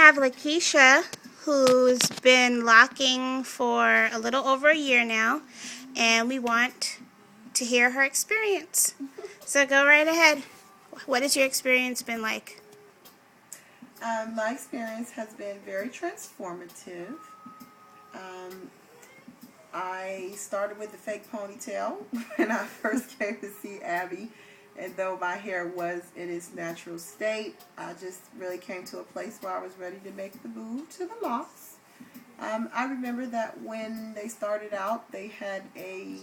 have Lykisha, who's been locking for a little over a year now, and we want to hear her experience. So go right ahead. What has your experience been like? My experience has been very transformative. I started with the fake ponytail when I first came to see Abby, and though my hair was in its natural state, I just really came to a place where I was ready to make the move to the locks. I remember that when they started out, they had a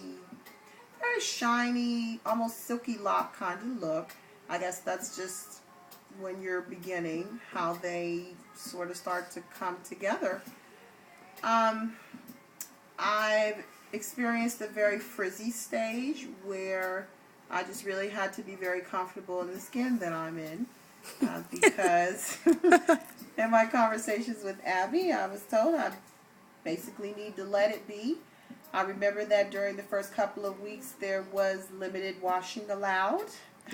very shiny, almost silky lock kind of look. I guess that's just when you're beginning, how they sort of start to come together. I've experienced a very frizzy stage where I just really had to be very comfortable in the skin that I'm in, because in my conversations with Abby, I was told I basically need to let it be. I remember that during the first couple of weeks there was limited washing allowed.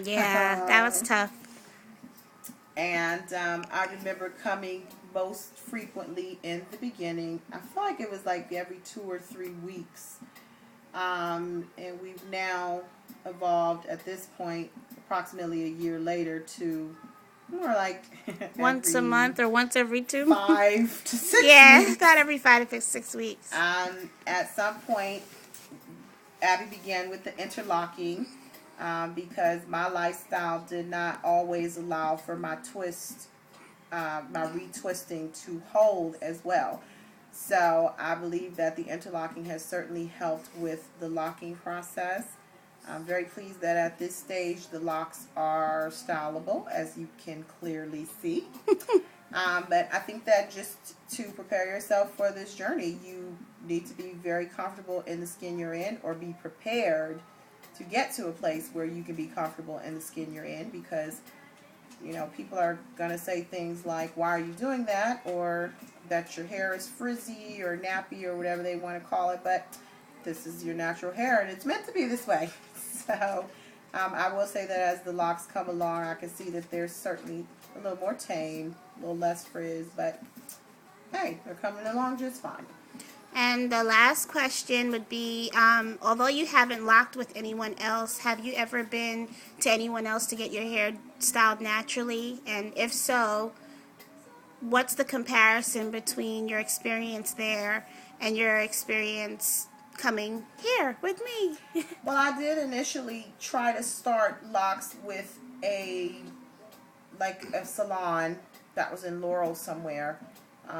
Yeah, that was tough. And I remember coming most frequently in the beginning. I feel like it was like every 2 or 3 weeks. And we've now evolved at this point, approximately a year later, to more like once a month or once every 2 5 to 6 yeah, weeks. about every 5 to 6 weeks. At some point, Abby began with the interlocking. Because my lifestyle did not always allow for my twist, my retwisting to hold as well. So I believe that the interlocking has certainly helped with the locking process. I'm very pleased that at this stage the locks are stylable, as you can clearly see. But I think that just to prepare yourself for this journey, you need to be very comfortable in the skin you're in, or be prepared to get to a place where you can be comfortable in the skin you're in, because people are going to say things like, why are you doing that, or that your hair is frizzy or nappy or whatever they want to call it, but this is your natural hair and it's meant to be this way. So I will say that as the locks come along, I can see that they're certainly a little more tame, a little less frizz, but hey, they're coming along just fine. And the last question would be, although you haven't locked with anyone else, have you ever been to anyone else to get your hair styled naturally? And if so, what's the comparison between your experience there and your experience coming here with me? Well, I did initially try to start locks with a salon that was in Laurel somewhere.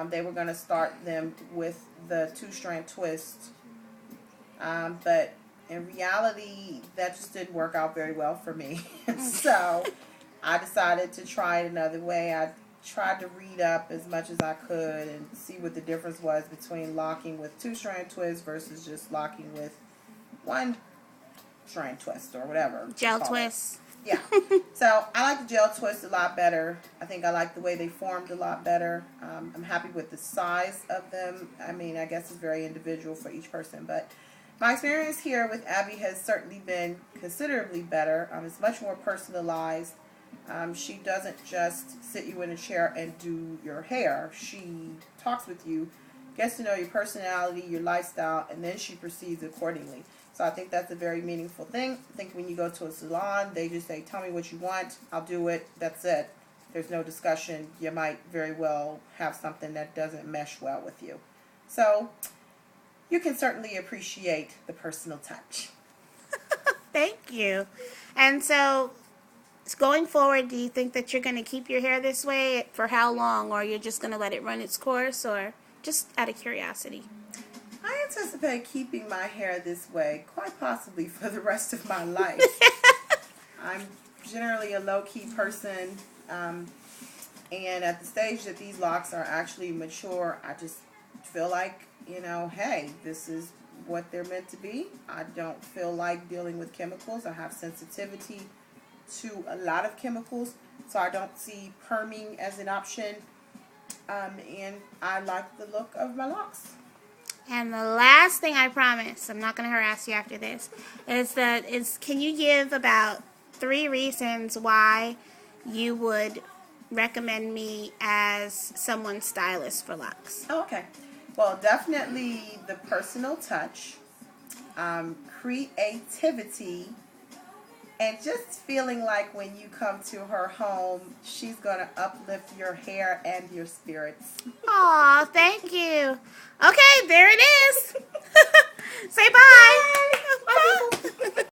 They were going to start them with the 2-strand twist, but in reality that just didn't work out very well for me. So I decided to try it another way. I tried to read up as much as I could and see what the difference was between locking with 2-strand twist versus just locking with 1-strand twist, or whatever. Gel twist. Yeah. So I like the gel twist a lot better. I think I like the way they formed a lot better. I'm happy with the size of them. I mean, I guess it's very individual for each person, but my experience here with Abby has certainly been considerably better. It's much more personalized. She doesn't just sit you in a chair and do your hair. She talks with you, gets to know your personality, your lifestyle, and then she proceeds accordingly. So I think that's a very meaningful thing. I think when you go to a salon, they just say, tell me what you want, I'll do it, that's it. There's no discussion. You might very well have something that doesn't mesh well with you. So you can certainly appreciate the personal touch. Thank you. And so going forward, do you think that you're going to keep your hair this way for how long, or you're just going to let it run its course, or just out of curiosity? I anticipate keeping my hair this way, quite possibly for the rest of my life. I'm generally a low-key person, and at the stage that these locks are actually mature, I just feel like, hey, this is what they're meant to be. I don't feel like dealing with chemicals. I have sensitivity to a lot of chemicals, so I don't see perming as an option, and I like the look of my locks. And the last thing, I promise, I'm not going to harass you after this, is can you give about 3 reasons why you would recommend me as someone's stylist for locks? Oh, okay. Well, definitely the personal touch, creativity, and just feeling like when you come to her home, she's going to uplift your hair and your spirits. Aw, thank